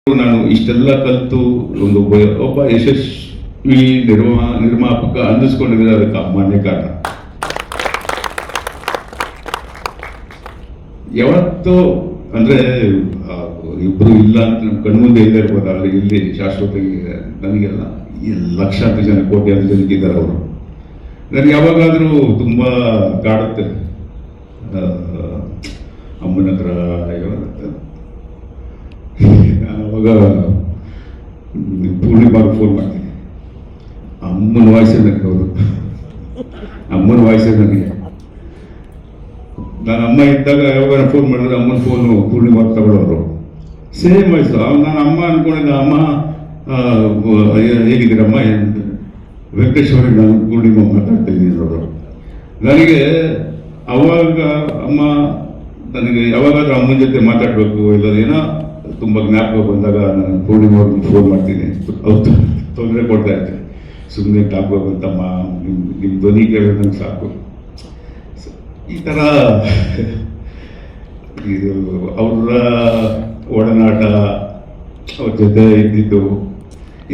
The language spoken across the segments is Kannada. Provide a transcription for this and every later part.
ನಾನು ಇಷ್ಟೆಲ್ಲ ಕಲಿತು ಒಬ್ಬ ಯಶಸ್ವಿ ನಿರ್ಮಾಪಕ ಅಂದಿಸ್ಕೊಂಡಿದ್ರೆ ಅದಕ್ಕೆ ಅಮ್ಮನೇ ಕಾರಣ. ಯಾವತ್ತೂ ಅಂದ್ರೆ ಇಬ್ರು ಇಲ್ಲ ಅಂತ ನಮ್ಮ ಕಣ್ಮುಂದೆ ಇಲ್ಲೇ ಇರ್ಬೋದು, ಆದರೆ ಇಲ್ಲಿ ಶಾಶ್ವತವಾಗಿ ನನಗೆಲ್ಲ ಲಕ್ಷಾಂತರ ಜನ ಕೋಟ್ಯಾಂತರ ಜನಕ್ಕಿದ್ದಾರೆ ಅವರು. ನನಗೆ ಯಾವಾಗಾದರೂ ತುಂಬ ಕಾಡುತ್ತೆ ಅಮ್ಮನ ಹತ್ರ. ನಾನು ಅವಾಗ ಪೂರ್ಣಿಮಾಗ ಫೋನ್ ಮಾಡ್ತೀನಿ, ಅಮ್ಮನ ವಾಯ್ಸೇ ನನಗೆ. ಹೌದು, ಅಮ್ಮನ ವಾಯ್ಸೇ ನನಗೆ. ನಾನು ಅಮ್ಮ ಇದ್ದಾಗ ಯಾವಾಗ ಫೋನ್ ಮಾಡಿದ್ರೆ ಅಮ್ಮನ ಫೋನು ಪೂರ್ಣಿಮಾಗ ತಗೊಳ್ಳೋರು, ಸೇಮ್ ವಾಯ್ಸು. ನಾನು ಅಮ್ಮ ಅನ್ಕೊಂಡಿದ್ದ, ಅಮ್ಮ ಹೇಗಿದ್ದೀರಮ್ಮ, ವೆಂಕಟೇಶ್ವರಿಗೆ ನಾನು ಪೂರ್ಣಿಮಾ ಮಾತಾಡ್ತಾ ಇದ್ದೀನಿ ಅವರು. ನನಗೆ ಅವಾಗ ಅಮ್ಮ, ನನಗೆ ಯಾವಾಗಾದ್ರೂ ಅಮ್ಮನ ಜೊತೆ ಮಾತಾಡಬೇಕು ಇಲ್ಲ ಏನೋ ತುಂಬ ಜ್ಞಾಪಕ ಬಂದಾಗ ನಾನು ಪೂರ್ಣಿಮಾ ಅವ್ರಿಗೆ ಫೋನ್ ಮಾಡ್ತೀನಿ. ಅವ್ರು ತೊಂದರೆ ಕೊಡ್ತಾ ಇರ್ತೀನಿ, ಸುಮ್ಮನೆ ತಾಕೋಬೇಕಂತಮ್ಮ, ನಿಮ್ಮ ಧ್ವನಿ ಕೇಳಿದ್ರೆ ನಂಗೆ ಸಾಕು. ಈ ಥರ ಇದು ಅವರ ಒಡನಾಟ, ಅವ್ರ ಜೊತೆ ಇದ್ದಿದ್ದು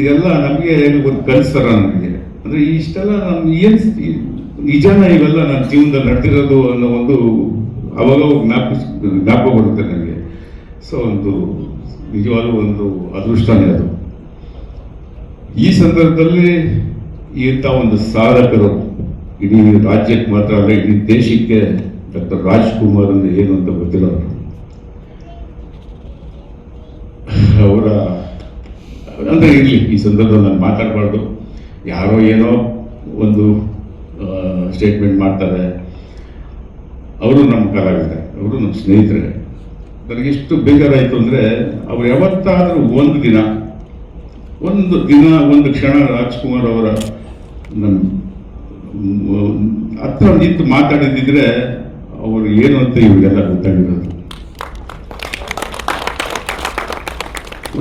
ಇದೆಲ್ಲ ನಮಗೆ ಒಂದು ಕಲಿಸ್ತಾರ ನನಗೆ. ಅಂದರೆ ಇಷ್ಟೆಲ್ಲ ನಾನು ಏನು ನಿಜಾನ ಇವೆಲ್ಲ ನನ್ನ ಜೀವನದಲ್ಲಿ ನಡೆದಿರೋದು ಅನ್ನೋ ಒಂದು ಅವಾಗ ಜ್ಞಾಪಕ ಬರುತ್ತೆ ನನಗೆ. ಸೊ ಒಂದು ನಿಜವಾದ ಒಂದು ಅದೃಷ್ಟನೇ ಅದು. ಈ ಸಂದರ್ಭದಲ್ಲಿ ಇಂಥ ಒಂದು ಸಾಧಕರು ಇಡೀ ರಾಜ್ಯಕ್ಕೆ ಮಾತ್ರ ಅಲ್ಲ, ಇಡೀ ದೇಶಕ್ಕೆ ಡಾಕ್ಟರ್ ರಾಜ್ಕುಮಾರ್ ಅಂದ್ರೆ ಏನು ಅಂತ ಗೊತ್ತಿರೋರು. ಅವರ ಅಂದರೆ ಇರಲಿ, ಈ ಸಂದರ್ಭದಲ್ಲಿ ನಾನು ಮಾತಾಡಬಾರ್ದು. ಯಾರೋ ಏನೋ ಒಂದು ಸ್ಟೇಟ್ಮೆಂಟ್ ಮಾಡ್ತಾರೆ. ಅವರು ನಮ್ಮ ಕಲಾವಿದರು, ಅವರು ನಮ್ಮ ಸ್ನೇಹಿತರೆ. ನನಗೆಷ್ಟು ಬೇಜಾರಾಯಿತು ಅಂದರೆ, ಅವ್ರು ಯಾವತ್ತಾದರೂ ಒಂದು ದಿನ ಒಂದು ಕ್ಷಣ ರಾಜ್ಕುಮಾರ್ ಅವರ ನನ್ನ ಹತ್ರ ನಿಂತು ಮಾತಾಡಿದ್ದಿದ್ರೆ ಅವರು ಏನು ಅಂತ ಇವ್ರಿಗೆಲ್ಲ ಗೊತ್ತಾಗಿರೋದು.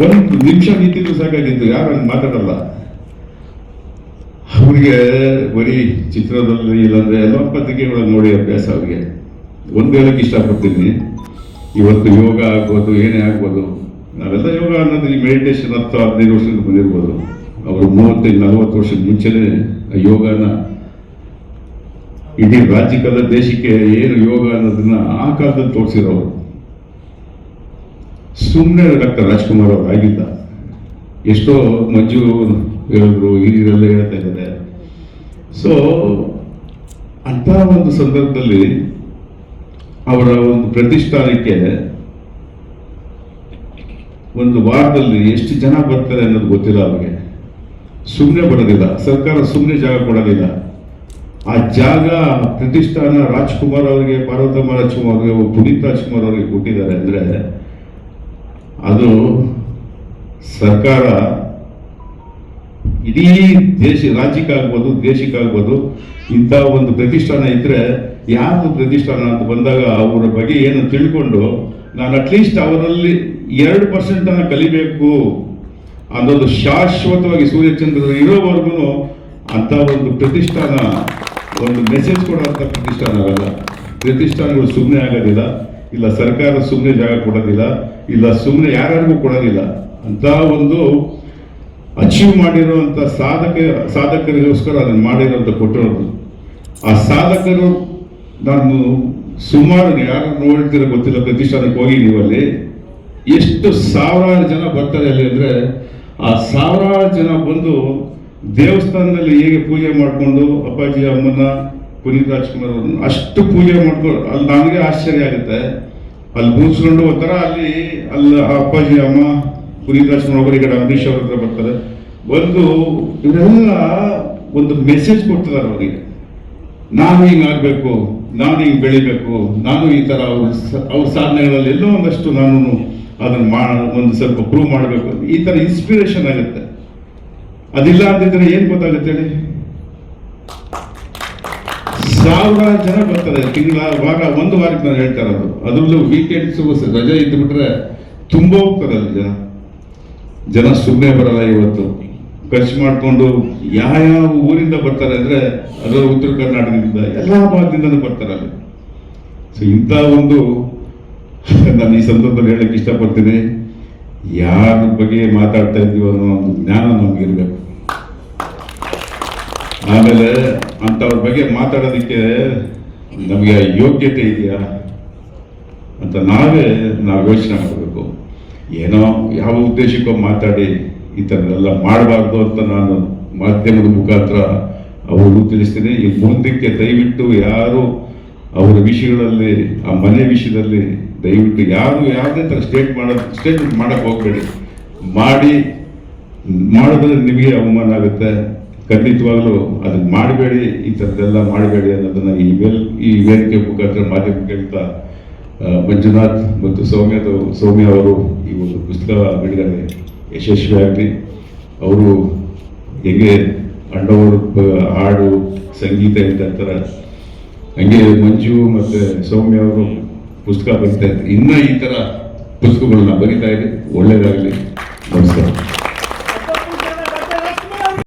ಒಂದು ನಿಮಿಷ ನಿಂತಿದ್ರು ಸಾಕಾಗಿತ್ತು, ಯಾರು ಹಂಗೆ ಮಾತಾಡಲ್ಲ. ಅವ್ರಿಗೆ ಬರೀ ಚಿತ್ರದಲ್ಲಿ ಇಲ್ಲಾಂದ್ರೆ ಎಲ್ಲ ಪತ್ರಿಕೆಗಳನ್ನು ನೋಡಿ ಅಭ್ಯಾಸ. ಅವ್ರಿಗೆ ಒಂದು ಹೇಳಕ್ಕೆ ಇಷ್ಟಪಡ್ತೀನಿ, ಇವತ್ತು ಯೋಗ ಆಗ್ಬೋದು, ಏನೇ ಆಗ್ಬೋದು, ನಾವೆಲ್ಲ ಯೋಗ ಅನ್ನೋದು ಈ ಮೆಡಿಟೇಷನ್ 10-15 ವರ್ಷದಿಂದ ಬಂದಿರ್ಬೋದು. ಅವರು 30-40 ವರ್ಷದ ಮುಂಚೆನೇ ಯೋಗನ ಇಡೀ ರಾಜ್ಯಕ್ಕಲ್ಲ ದೇಶಕ್ಕೆ ಏನು ಯೋಗ ಅನ್ನೋದನ್ನ ಆ ಕಾಲದಲ್ಲಿ ತೋರಿಸಿರೋರು. ಸುಮ್ಮನೆ ಡಾಕ್ಟರ್ ರಾಜ್ಕುಮಾರ್ ಅವರು ಆಗಿಲ್ಲ. ಎಷ್ಟೋ ಮಂಜು ಹೇಳಿದ್ರು, ಹಿರಿಯರೆಲ್ಲ ಹೇಳ್ತಾ ಇದ್ದಾರೆ. ಸೊ ಅಂತ ಒಂದು ಸಂದರ್ಭದಲ್ಲಿ ಅವರ ಒಂದು ಪ್ರತಿಷ್ಠಾನಕ್ಕೆ ಒಂದು ವಾರದಲ್ಲಿ ಎಷ್ಟು ಜನ ಬರ್ತಾರೆ ಅನ್ನೋದು ಗೊತ್ತಿಲ್ಲ ಅವ್ರಿಗೆ. ಸುಮ್ಮನೆ ಬರೋದಿಲ್ಲ, ಸರ್ಕಾರ ಸುಮ್ಮನೆ ಜಾಗ ಕೊಡೋದಿಲ್ಲ. ಆ ಜಾಗ ಪ್ರತಿಷ್ಠಾನ ರಾಜ್ಕುಮಾರ್ ಅವರಿಗೆ, ಪಾರ್ವತಮ್ಮ ರಾಜ್ಕುಮಾರ್ ಅವರಿಗೆ, ಪುನೀತ್ ರಾಜ್ಕುಮಾರ್ ಅವರಿಗೆ ಕೊಟ್ಟಿದ್ದಾರೆ ಅಂದರೆ ಅದು ಸರ್ಕಾರ ಇಡೀ ರಾಜ್ಯಕ್ಕಾಗ್ಬೋದು, ದೇಶಕ್ಕಾಗ್ಬೋದು, ಇಂಥ ಒಂದು ಪ್ರತಿಷ್ಠಾನ ಇದ್ರೆ ಯಾವುದು ಪ್ರತಿಷ್ಠಾನ ಅಂತ ಬಂದಾಗ ಅವರ ಬಗ್ಗೆ ಏನು ತಿಳ್ಕೊಂಡು ನಾನು ಅಟ್ಲೀಸ್ಟ್ ಅವರಲ್ಲಿ 2% ಕಲಿಬೇಕು ಅನ್ನೋದು ಶಾಶ್ವತವಾಗಿ ಸೂರ್ಯಚಂದ್ರ ಇರೋವರೆಗೂ ಅಂತ ಒಂದು ಪ್ರತಿಷ್ಠಾನ, ಒಂದು ಮೆಸೇಜ್ ಕೊಡುವಂಥ ಪ್ರತಿಷ್ಠಾನ ಅಲ್ಲ. ಪ್ರತಿಷ್ಠಾನಗಳು ಸುಮ್ಮನೆ ಆಗೋದಿಲ್ಲ, ಇಲ್ಲ ಸರ್ಕಾರ ಸುಮ್ಮನೆ ಜಾಗ ಕೊಡೋದಿಲ್ಲ, ಇಲ್ಲ ಸುಮ್ಮನೆ ಯಾರಿಗೂ ಕೊಡೋದಿಲ್ಲ. ಅಂತ ಒಂದು ಅಚೀವ್ ಮಾಡಿರುವಂಥ ಸಾಧಕರಿಗೋಸ್ಕರ ಅದನ್ನು ಮಾಡಿರೋಂಥ ಕೊಟ್ಟಿರೋದು. ಆ ಸಾಧಕರು, ನಾನು ಸುಮಾರು ಯಾರು ನೋಡ್ತಿರೋ ಗೊತ್ತಿಲ್ಲ, ಪ್ರತಿಷ್ಠಾನಕ್ಕೆ ಹೋಗಿ ನೀವಲ್ಲಿ ಎಷ್ಟು ಸಾವಿರಾರು ಜನ ಬರ್ತಾರೆ ಅಲ್ಲಿ ಅಂದರೆ, ಆ ಸಾವಿರಾರು ಜನ ಬಂದು ದೇವಸ್ಥಾನದಲ್ಲಿ ಹೇಗೆ ಪೂಜೆ ಮಾಡಿಕೊಂಡು ಅಪ್ಪಾಜಿ ಅಮ್ಮನ, ಪುನೀತ್ ರಾಜ್ಕುಮಾರ್ ಅವ್ರನ್ನ ಅಷ್ಟು ಪೂಜೆ ಮಾಡ್ಕೊಂಡು, ಅಲ್ಲಿ ನನಗೆ ಆಶ್ಚರ್ಯ ಆಗುತ್ತೆ. ಅಲ್ಲಿ ಕೂತ್ಕೊಂಡು ಒಂಥರ ಅಲ್ಲಿ ಅಪ್ಪಾಜಿ ಅಮ್ಮ, ಪುನೀತ್ ರಾಜ್ಕುಮಾರ್ ಅವರು, ಈ ಕಡೆ ಅಂಬರೀಷ್ ಅವ್ರ ಹತ್ರ ಬರ್ತಾರೆ. ಇವರೆಲ್ಲ ಒಂದು ಮೆಸೇಜ್ ಕೊಡ್ತಿದ್ದಾರೆ ಅವರಿಗೆ, ನಾನು ಹಿಂಗಾಗಬೇಕು, ನಾನು ಹಿಂಗೆ ಬೆಳಿಬೇಕು, ನಾನು ಈ ಥರ ಅವ್ರ ಸಾಧನೆಗಳಲ್ಲಿ ಎಲ್ಲೋ ಒಂದಷ್ಟು ನಾನು ಅದನ್ನು ಒಂದು ಸ್ವಲ್ಪ ಪ್ರೂವ್ ಮಾಡಬೇಕು, ಈ ಥರ ಇನ್ಸ್ಪಿರೇಷನ್ ಆಗುತ್ತೆ. ಅದಿಲ್ಲ ಅಂತಿದ್ರೆ ಏನು ಗೊತ್ತಾಗುತ್ತೆ ಹೇಳಿ? ಸಾವಿರಾರು ಜನ ಬರ್ತಾರೆ ಒಂದು ವಾರಕ್ಕೆ ನಾನು ಹೇಳ್ತಾ ಇರೋದು. ಅದರಲ್ಲೂ ವೀಕೆಂಡ್ಸ್ ರಜೆ ಇದ್ದು ಬಿಟ್ರೆ ತುಂಬ ಹೋಗ್ತಾರೆ ಅಲ್ಲಿ ಜನ. ಸುಮ್ಮನೆ ಬರಲ್ಲ. ಇವತ್ತು ಖರ್ಚು ಮಾಡಿಕೊಂಡು ಯಾವ ಊರಿಂದ ಬರ್ತಾರೆ ಅಂದರೆ, ಅದರ ಉತ್ತರ ಕರ್ನಾಟಕದಿಂದ ಎಲ್ಲ ಭಾಗದಿಂದಲೂ ಬರ್ತಾರೆ ಅಲ್ಲಿ. ಸೊ ಇಂಥ ಒಂದು ನಾನು ಈ ಸಂದರ್ಭದಲ್ಲಿ ಹೇಳಕ್ಕೆ ಇಷ್ಟಪಡ್ತೀನಿ. ಯಾರ ಬಗ್ಗೆ ಮಾತಾಡ್ತಾ ಇದ್ದೀವಿ ಅನ್ನೋ ಒಂದು ಜ್ಞಾನ ನಮಗಿರ್ಬೇಕು. ಆಮೇಲೆ ಅಂಥವ್ರ ಬಗ್ಗೆ ಮಾತಾಡೋದಕ್ಕೆ ನಮಗೆ ಯೋಗ್ಯತೆ ಇದೆಯಾ ಅಂತ ನಾವು ಯೋಚನೆ ಮಾಡಬೇಕು. ಏನೋ ಯಾವ ಉದ್ದೇಶಕ್ಕೋ ಮಾತಾಡಿ ಈ ಥರದೆಲ್ಲ ಮಾಡಬಾರ್ದು ಅಂತ ನಾನು ಮಾಧ್ಯಮದ ಮುಖಾಂತರ ಅವರು ತಿಳಿಸ್ತೀನಿ. ಈ ಮುಂದಕ್ಕೆ ದಯವಿಟ್ಟು ಯಾರು ಅವರ ವಿಷಯಗಳಲ್ಲಿ, ಆ ಮನೆ ವಿಷಯದಲ್ಲಿ ದಯವಿಟ್ಟು ಯಾರು ಯಾವುದೇ ಥರ ಸ್ಟೇಟ್ಮೆಂಟ್ ಮಾಡಕ್ಕೆ ಹೋಗಬೇಡಿ. ಮಾಡಿದ್ರೆ ನಿಮಗೆ ಅವಮಾನ ಆಗುತ್ತೆ. ಖಂಡಿತವಾಗ್ಲೂ ಅದನ್ನು ಮಾಡಬೇಡಿ, ಈ ಥರದ್ದೆಲ್ಲ ಮಾಡಬೇಡಿ ಅನ್ನೋದನ್ನು ಈ ವೇದಿಕೆ ಮುಖಾಂತರ ಮಾಧ್ಯಮ ಕೇಳ್ತಾ ಮಂಜುನಾಥ್ ಮತ್ತು ಸೌಮ್ಯ ಅವರು ಈ ಒಂದು ಪುಸ್ತಕ ಬಿಡುಗಡೆ ಯಶಸ್ವಿಯಾಗಲಿ. ಅವರು ಹೇಗೆ ಅಣ್ಣವರು ಹಾಡು ಸಂಗೀತ ಹೇಳ್ತಾ ಹಂಗೆ ಮಂಜು ಮತ್ತು ಸೌಮ್ಯ ಅವರು ಪುಸ್ತಕ ಬರೀತಾ ಇದ್ದಾರೆ. ಇನ್ನೂ ಈ ಥರ ಪುಸ್ತಕಗಳನ್ನ ಬರೀತಾ ಇದೆ. ಒಳ್ಳೆಯದಾಗಲಿ.